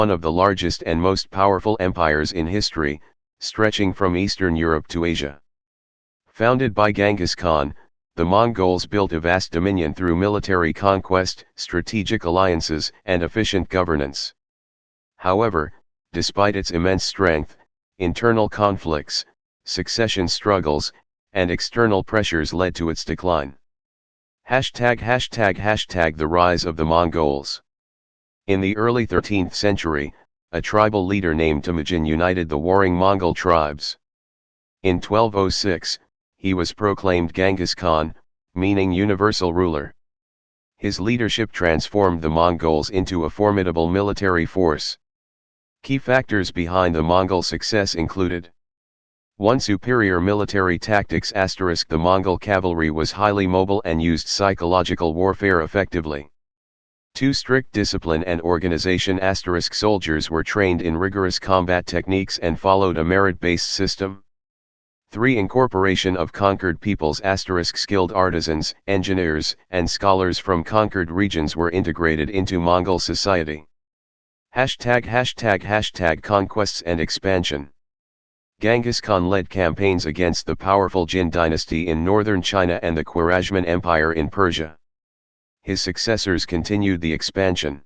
one of the largest and most powerful empires in history, stretching from Eastern Europe to Asia. Founded by Genghis Khan, the Mongols built a vast dominion through military conquest, strategic alliances, and efficient governance. However, despite its immense strength, internal conflicts, succession struggles, and external pressures led to its decline. The rise of the Mongols. In the early 13th century, a tribal leader named Temujin united the warring Mongol tribes. In 1206, he was proclaimed Genghis Khan, meaning universal ruler. His leadership transformed the Mongols into a formidable military force. Key factors behind the Mongol success included 1. Superior military tactics. The Mongol cavalry was highly mobile and used psychological warfare effectively. 2. Strict discipline and organization. Soldiers were trained in rigorous combat techniques and followed a merit-based system. 3. Incorporation of conquered peoples. Skilled artisans, engineers, and scholars from conquered regions were integrated into Mongol society. Conquests and expansion. Genghis Khan led campaigns against the powerful Qing Dynasty in northern China and the Khwarezmian Empire in Persia. His successors continued the expansion.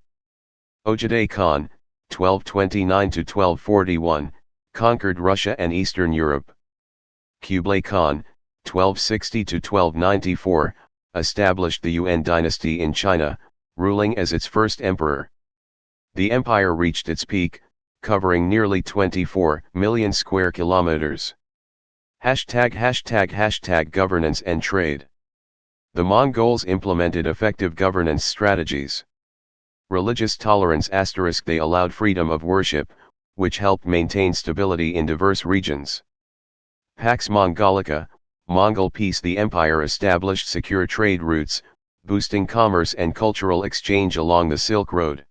Ojibday Khan, 1229–1241, conquered Russia and Eastern Europe. Kublai Khan, 1260–1294, established the Yuan dynasty in China, ruling as its first emperor. The empire reached its peak, covering nearly 24 million square kilometers. Governance and trade. The Mongols implemented effective governance strategies. Religious tolerance. They allowed freedom of worship, which helped maintain stability in diverse regions. Pax Mongolica, Mongol peace. The empire established secure trade routes, boosting commerce and cultural exchange along the Silk Road.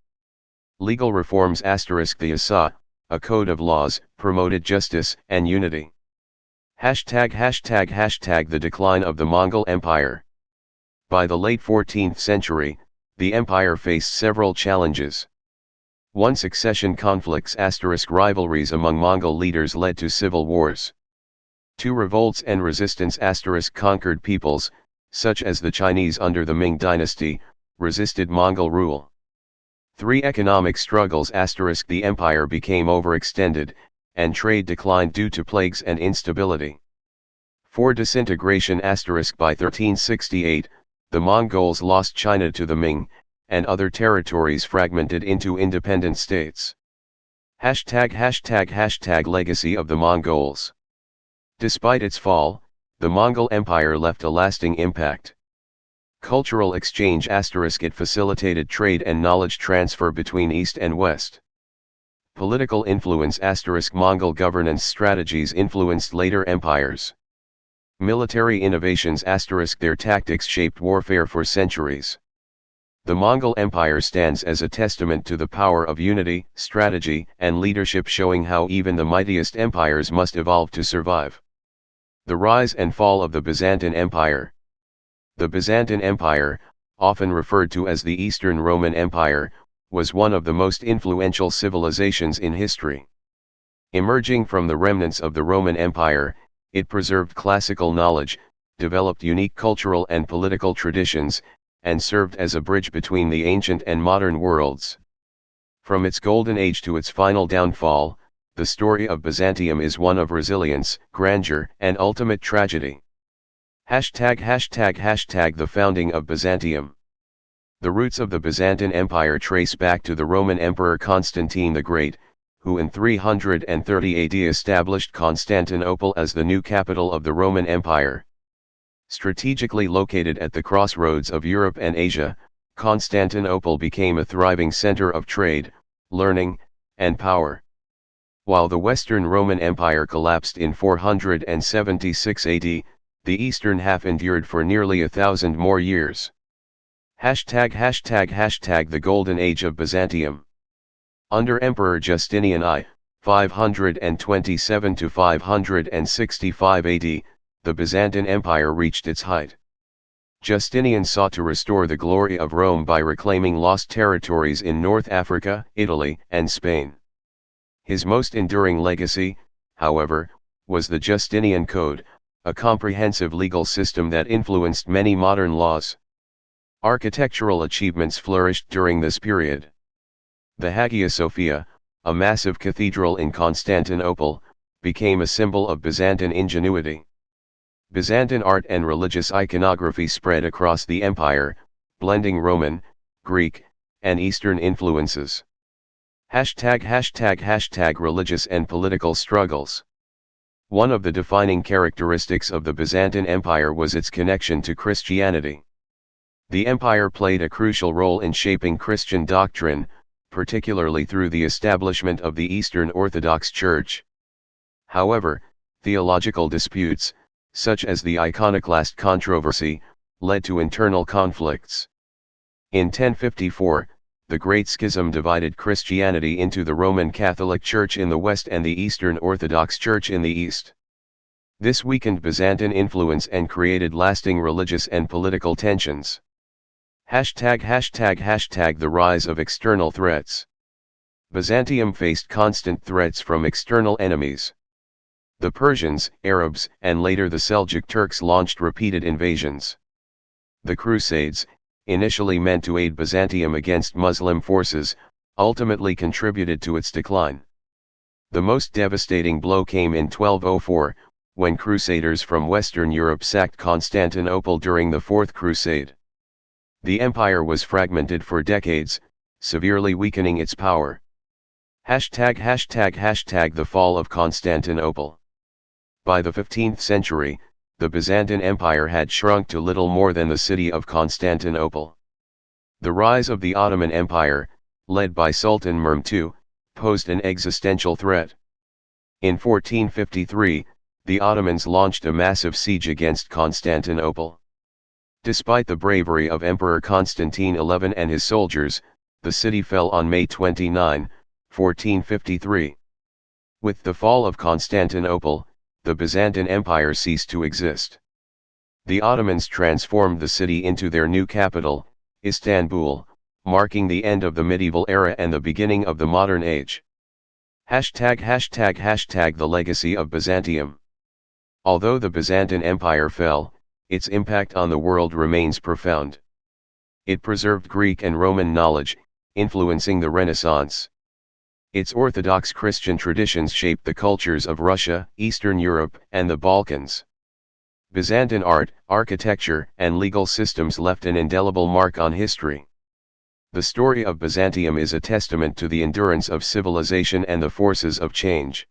Legal reforms. The Asa, a code of laws, promoted justice and unity. The decline of the Mongol Empire. By the late 14th century, the empire faced several challenges. 1. Succession conflicts. Rivalries among Mongol leaders led to civil wars. 2. Revolts and resistance. Conquered peoples, such as the Chinese under the Ming dynasty, resisted Mongol rule. 3. Economic struggles. The empire became overextended, and trade declined due to plagues and instability. 4. Disintegration. By 1368, the Mongols lost China to the Ming, and other territories fragmented into independent states. Legacy of the Mongols. Despite its fall, the Mongol Empire left a lasting impact. Cultural exchange. It facilitated trade and knowledge transfer between East and West. Political influence. Mongol governance strategies influenced later empires. Military innovations. Their tactics shaped warfare for centuries. The Mongol Empire stands as a testament to the power of unity, strategy, and leadership, showing how even the mightiest empires must evolve to survive. The rise and fall of the Byzantine Empire. The Byzantine Empire, often referred to as the Eastern Roman Empire, was one of the most influential civilizations in history. Emerging from the remnants of the Roman Empire, it preserved classical knowledge, developed unique cultural and political traditions, and served as a bridge between the ancient and modern worlds. From its golden age to its final downfall, the story of Byzantium is one of resilience, grandeur, and ultimate tragedy. The founding of Byzantium. The roots of the Byzantine Empire trace back to the Roman Emperor Constantine the Great, who in 330 AD established Constantinople as the new capital of the Roman Empire. Strategically located at the crossroads of Europe and Asia, Constantinople became a thriving center of trade, learning, and power. While the Western Roman Empire collapsed in 476 AD, the eastern half endured for nearly 1,000 more years. The Golden Age of Byzantium. Under Emperor Justinian I, 527 to 565 AD, the Byzantine Empire reached its height. Justinian sought to restore the glory of Rome by reclaiming lost territories in North Africa, Italy, and Spain. His most enduring legacy, however, was the Justinian Code, a comprehensive legal system that influenced many modern laws. Architectural achievements flourished during this period. The Hagia Sophia, a massive cathedral in Constantinople, became a symbol of Byzantine ingenuity. Byzantine art and religious iconography spread across the empire, blending Roman, Greek, and Eastern influences. #Religious and political struggles. One of the defining characteristics of the Byzantine Empire was its connection to Christianity. The empire played a crucial role in shaping Christian doctrine, particularly through the establishment of the Eastern Orthodox Church. However, theological disputes, such as the iconoclast controversy, led to internal conflicts. In 1054, the Great Schism divided Christianity into the Roman Catholic Church in the west and the Eastern Orthodox Church in the east. This weakened Byzantine influence and created lasting religious and political tensions. The rise of external threats. Byzantium faced constant threats from external enemies. The Persians, Arabs, and later the Seljuk Turks launched repeated invasions. The Crusades, initially meant to aid Byzantium against Muslim forces, ultimately contributed to its decline. The most devastating blow came in 1204, when Crusaders from Western Europe sacked Constantinople during the Fourth Crusade. The empire was fragmented for decades, severely weakening its power. The fall of Constantinople. By the 15th century, the Byzantine Empire had shrunk to little more than the city of Constantinople. The rise of the Ottoman Empire, led by Sultan Mehmed II, posed an existential threat. In 1453, the Ottomans launched a massive siege against Constantinople. Despite the bravery of Emperor Constantine XI and his soldiers, the city fell on May 29, 1453. With the fall of Constantinople, the Byzantine Empire ceased to exist. The Ottomans transformed the city into their new capital, Istanbul, marking the end of the medieval era and the beginning of the modern age. The legacy of Byzantium. Although the Byzantine Empire fell, its impact on the world remains profound. It preserved Greek and Roman knowledge, influencing the Renaissance. Its Orthodox Christian traditions shaped the cultures of Russia, Eastern Europe, and the Balkans. Byzantine art, architecture, and legal systems left an indelible mark on history. The story of Byzantium is a testament to the endurance of civilization and the forces of change.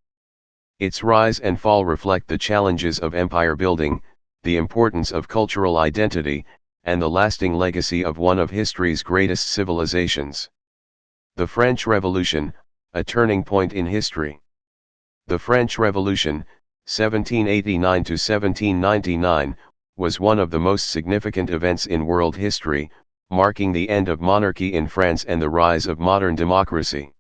Its rise and fall reflect the challenges of empire building, the importance of cultural identity, and the lasting legacy of one of history's greatest civilizations. The French Revolution, a turning point in history. The French Revolution, 1789 to 1799, was one of the most significant events in world history, marking the end of monarchy in France and the rise of modern democracy.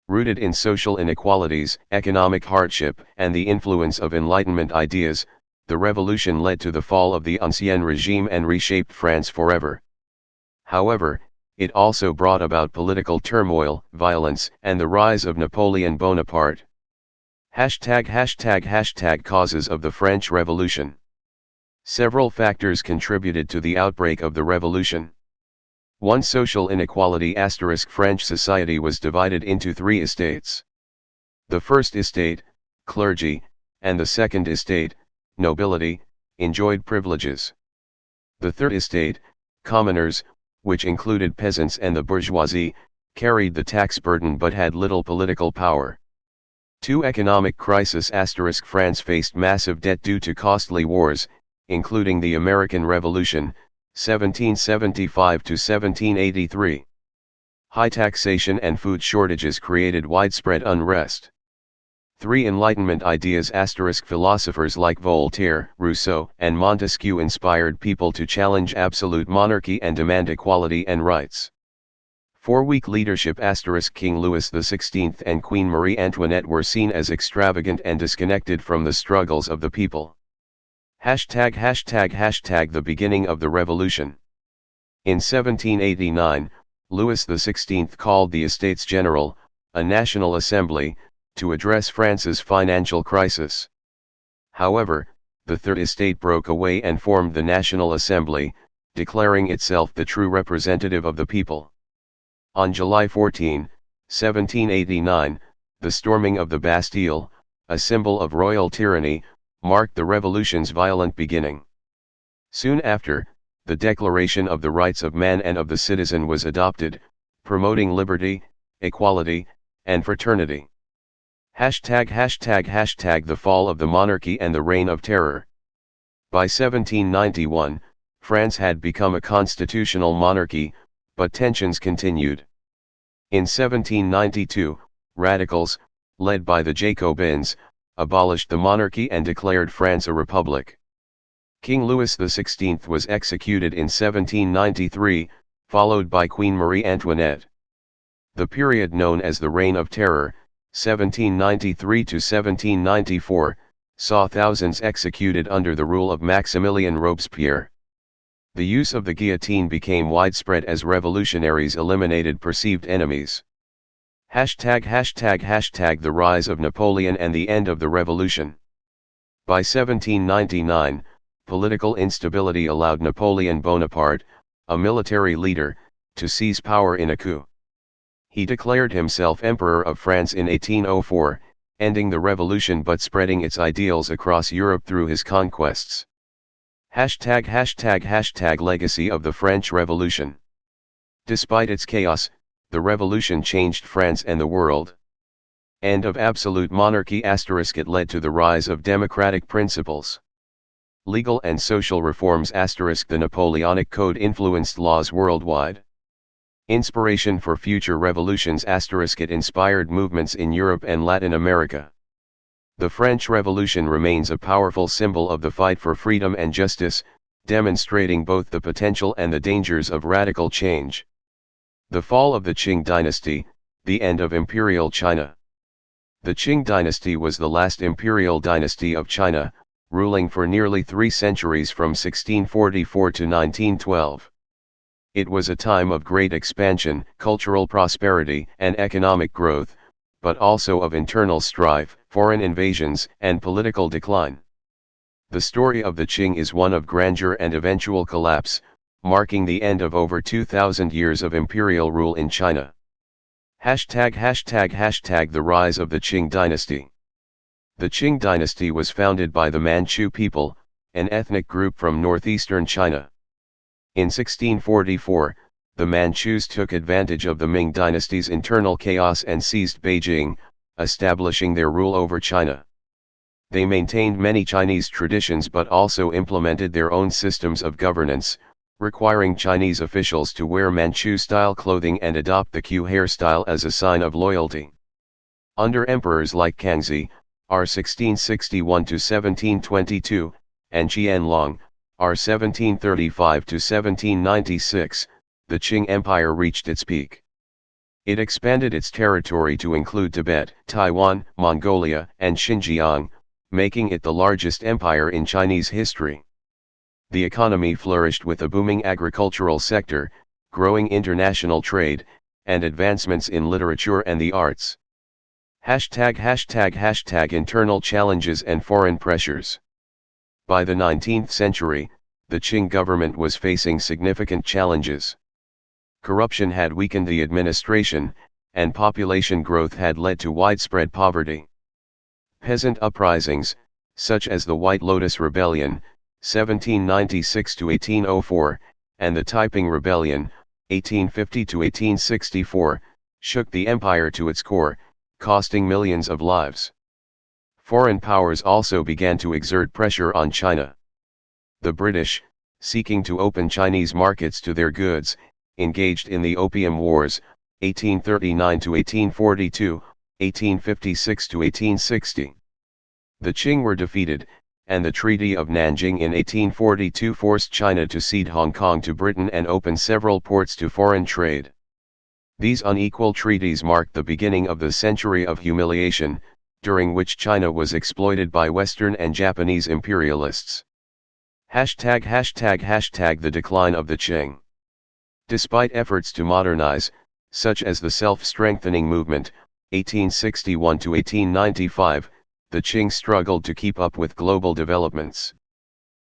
Rooted in social inequalities, economic hardship, and the influence of Enlightenment ideas, the revolution led to the fall of the Ancien regime and reshaped France forever. However, it also brought about political turmoil, violence, and the rise of Napoleon Bonaparte. Causes of the French Revolution. Several factors contributed to the outbreak of the revolution. 1. Social inequality *. French society was divided into three estates. The first estate, clergy, and the second estate, nobility, enjoyed privileges. The third estate, commoners, which included peasants and the bourgeoisie, carried the tax burden but had little political power. 2. Economic crisis * France faced massive debt due to costly wars, including the American Revolution, 1775 to 1783. High taxation and food shortages created widespread unrest. 3. Enlightenment ideas * philosophers like Voltaire, Rousseau, and Montesquieu inspired people to challenge absolute monarchy and demand equality and rights. 4. Weak leadership * King Louis XVI and Queen Marie Antoinette were seen as extravagant and disconnected from the struggles of the people. The beginning of the revolution. In 1789, Louis XVI called the Estates General, a national assembly, to address France's financial crisis. However, the Third Estate broke away and formed the National Assembly, declaring itself the true representative of the people. On July 14, 1789, the storming of the Bastille, a symbol of royal tyranny, marked the revolution's violent beginning. Soon after, the Declaration of the Rights of Man and of the Citizen was adopted, promoting liberty, equality, and fraternity. The fall of the monarchy and the reign of terror. By 1791, France had become a constitutional monarchy, but tensions continued. In 1792, radicals, led by the Jacobins, abolished the monarchy and declared France a republic. King Louis XVI was executed in 1793, followed by Queen Marie Antoinette. The period known as the Reign of Terror, 1793 to 1794, saw thousands executed under the rule of Maximilien Robespierre. The use of the guillotine became widespread as revolutionaries eliminated perceived enemies. The rise of Napoleon and the end of the revolution. By 1799, political instability allowed Napoleon Bonaparte, a military leader, to seize power in a coup. He declared himself Emperor of France in 1804, ending the revolution but spreading its ideals across Europe through his conquests. Legacy of the French Revolution. Despite its chaos, the revolution changed France and the world. End of absolute monarchy *. It led to the rise of democratic principles. Legal and social reforms *. The Napoleonic Code influenced laws worldwide. Inspiration for future revolutions *. It inspired movements in Europe and Latin America. The French Revolution remains a powerful symbol of the fight for freedom and justice, demonstrating both the potential and the dangers of radical change. The fall of the Qing Dynasty, the end of Imperial China. The Qing Dynasty was the last imperial dynasty of China, ruling for nearly 3 centuries from 1644 to 1912. It was a time of great expansion, cultural prosperity, and economic growth, but also of internal strife, foreign invasions, and political decline. The story of the Qing is one of grandeur and eventual collapse, marking the end of over 2,000 years of imperial rule in China. The rise of the Qing Dynasty. The Qing Dynasty was founded by the Manchu people, an ethnic group from northeastern China. In 1644, the Manchus took advantage of the Ming dynasty's internal chaos and seized Beijing, establishing their rule over China. They maintained many Chinese traditions but also implemented their own systems of governance, requiring Chinese officials to wear Manchu-style clothing and adopt the Q hairstyle as a sign of loyalty. Under emperors like Kangxi, R. 1661 to 1722, and Qianlong, R. 1735 to 1796, the Qing Empire reached its peak. It expanded its territory to include Tibet, Taiwan, Mongolia, and Xinjiang, making it the largest empire in Chinese history. The economy flourished with a booming agricultural sector, growing international trade, and advancements in literature and the arts. Internal challenges and foreign pressures. By the 19th century, the Qing government was facing significant challenges. Corruption had weakened the administration, and population growth had led to widespread poverty. Peasant uprisings, such as the White Lotus Rebellion, 1796 to 1804, and the Taiping Rebellion, 1850 to 1864, shook the empire to its core, costing millions of lives. Foreign powers also began to exert pressure on China. The British, seeking to open Chinese markets to their goods, engaged in the Opium Wars, 1839 to 1842, 1856 to 1860. The Qing were defeated, and the Treaty of Nanjing in 1842 forced China to cede Hong Kong to Britain and open several ports to foreign trade. These unequal treaties marked the beginning of the century of humiliation, during which China was exploited by Western and Japanese imperialists. The decline of the Qing. Despite efforts to modernize, such as the self-strengthening movement, 1861 to 1895, the Qing struggled to keep up with global developments.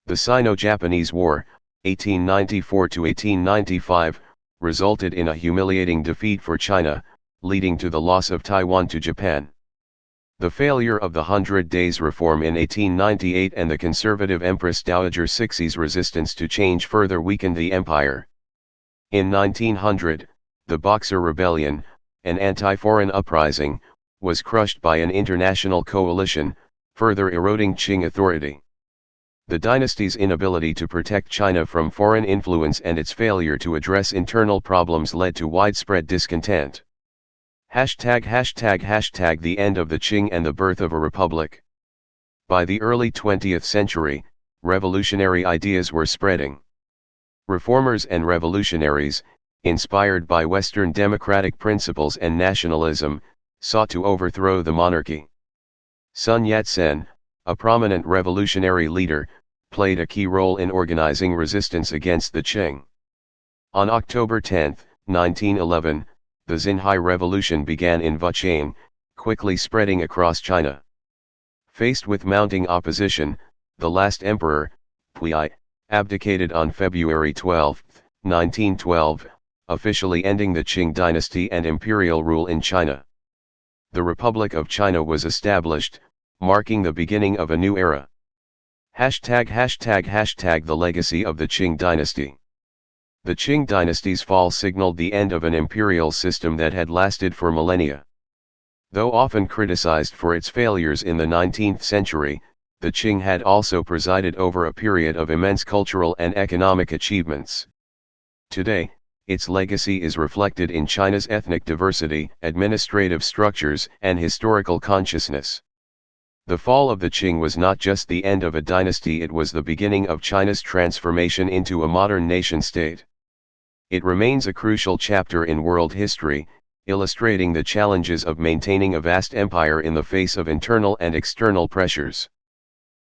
The Sino-Japanese War, 1894 to 1895, resulted in a humiliating defeat for China, leading to the loss of Taiwan to Japan. The failure of the 100 Days Reform in 1898 and the conservative Empress Dowager Cixi's resistance to change further weakened the empire. In 1900, the Boxer Rebellion, an anti-foreign uprising, was crushed by an international coalition, further eroding Qing authority. The dynasty's inability to protect China from foreign influence and its failure to address internal problems led to widespread discontent. ### The end of the Qing and the birth of a republic. By the early 20th century, revolutionary ideas were spreading. Reformers and revolutionaries, inspired by Western democratic principles and nationalism, sought to overthrow the monarchy. Sun Yat-sen, a prominent revolutionary leader, played a key role in organizing resistance against the Qing. On October 10, 1911, the Xinhai Revolution began in Fujian, quickly spreading across China. Faced with mounting opposition, the last emperor, Puyi, abdicated on February 12, 1912, officially ending the Qing dynasty and imperial rule in China. The Republic of China was established, marking the beginning of a new era. ### The legacy of the Qing dynasty. The Qing dynasty's fall signaled the end of an imperial system that had lasted for millennia. Though often criticized for its failures in the 19th century, the Qing had also presided over a period of immense cultural and economic achievements. Today, its legacy is reflected in China's ethnic diversity, administrative structures, and historical consciousness. The fall of the Qing was not just the end of a dynasty, it was the beginning of China's transformation into a modern nation-state. It remains a crucial chapter in world history, illustrating the challenges of maintaining a vast empire in the face of internal and external pressures.